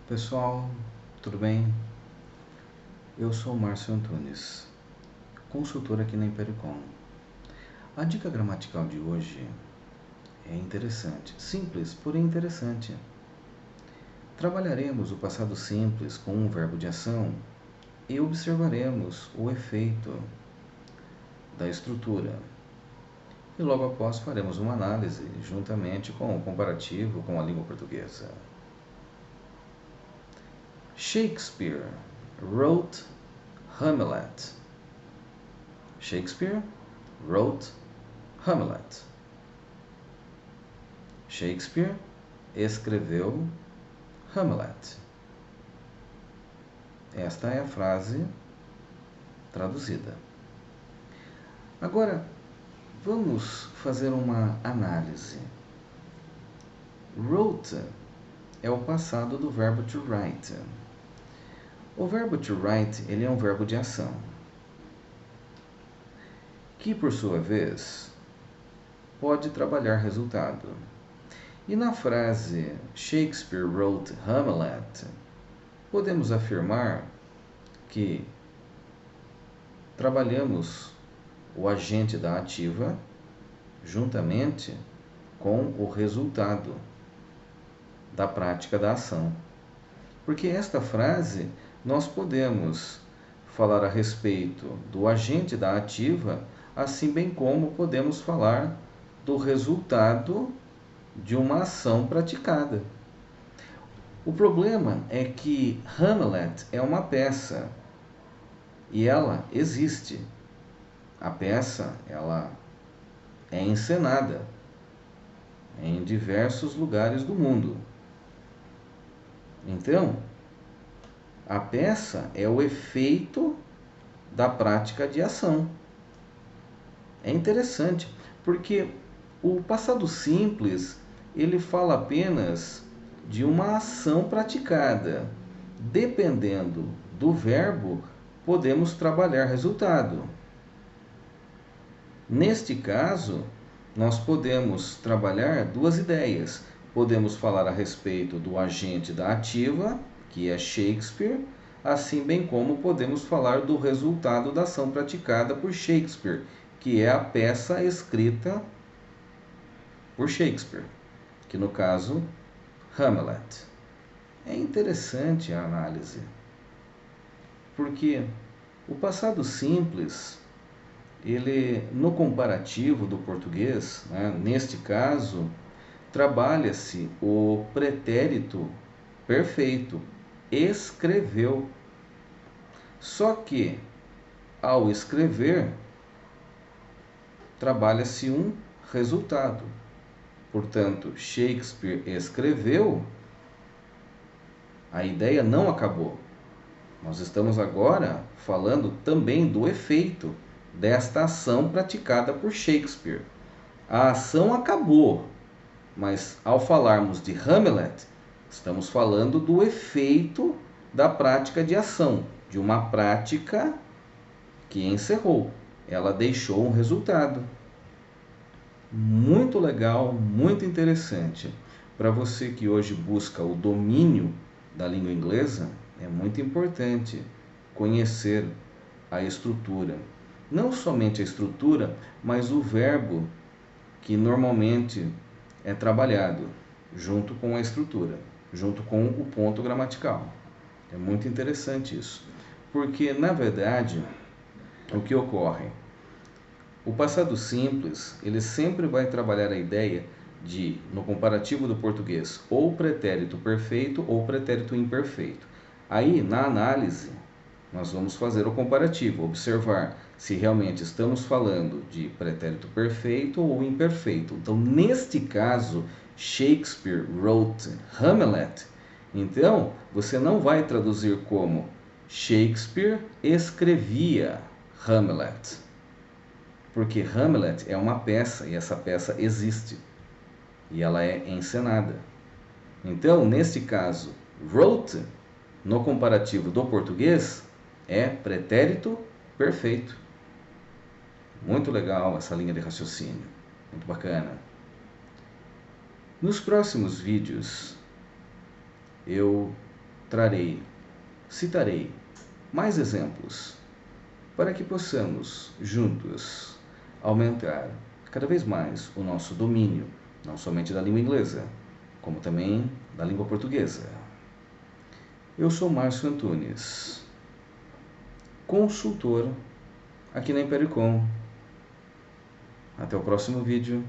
Pessoal, tudo bem? Eu sou o Márcio Antunes, consultor aqui na Impericom. A dica gramatical de hoje é interessante, simples, porém interessante. Trabalharemos o passado simples com um verbo de ação e observaremos o efeito da estrutura. E logo após faremos uma análise juntamente com o comparativo com a língua portuguesa. Shakespeare wrote Hamlet. Shakespeare wrote Hamlet. Shakespeare escreveu Hamlet. Esta é a frase traduzida. Agora, vamos fazer uma análise. Wrote é o passado do verbo to write. O verbo to write, ele é um verbo de ação, que por sua vez pode trabalhar resultado. E na frase Shakespeare wrote Hamlet, podemos afirmar que trabalhamos o agente da ativa juntamente com o resultado da prática da ação. Porque esta frase nós podemos falar a respeito do agente da ativa, assim bem como podemos falar do resultado de uma ação praticada. O problema é que Hamlet é uma peça e ela existe. A peça, ela é encenada em diversos lugares do mundo. Então, a peça é o efeito da prática de ação. É interessante, porque o passado simples, ele fala apenas de uma ação praticada. Dependendo do verbo, podemos trabalhar resultado. Neste caso, nós podemos trabalhar duas ideias. Podemos falar a respeito do agente da ativa, que é Shakespeare, assim bem como podemos falar do resultado da ação praticada por Shakespeare, que é a peça escrita por Shakespeare, que no caso, Hamlet. É interessante a análise, porque o passado simples, ele no comparativo do português, neste caso, trabalha-se o pretérito perfeito, escreveu. Só que, ao escrever, trabalha-se um resultado. Portanto, Shakespeare escreveu, a ideia não acabou. Nós estamos agora falando também do efeito desta ação praticada por Shakespeare. A ação acabou, mas ao falarmos de Hamlet, estamos falando do efeito da prática de ação, de uma prática que encerrou. Ela deixou um resultado. Muito legal, muito interessante. Para você que hoje busca o domínio da língua inglesa, é muito importante conhecer a estrutura. Não somente a estrutura, mas o verbo que normalmente é trabalhado junto com a estrutura, junto com o ponto gramatical. É muito interessante isso, porque na verdade o que ocorre? O passado simples, ele sempre vai trabalhar a ideia de, no comparativo do português, ou pretérito perfeito ou pretérito imperfeito. Aí, na análise, nós vamos fazer o comparativo, observar se realmente estamos falando de pretérito perfeito ou imperfeito. Então, neste caso, Shakespeare wrote Hamlet. Então, você não vai traduzir como Shakespeare escrevia Hamlet, porque Hamlet é uma peça e essa peça existe e ela é encenada. Então, neste caso, wrote, no comparativo do português, é pretérito perfeito. Muito legal essa linha de raciocínio, muito bacana. Nos próximos vídeos, eu citarei mais exemplos para que possamos juntos aumentar cada vez mais o nosso domínio, não somente da língua inglesa, como também da língua portuguesa. Eu sou Márcio Antunes, consultor aqui na Impericom. Até o próximo vídeo.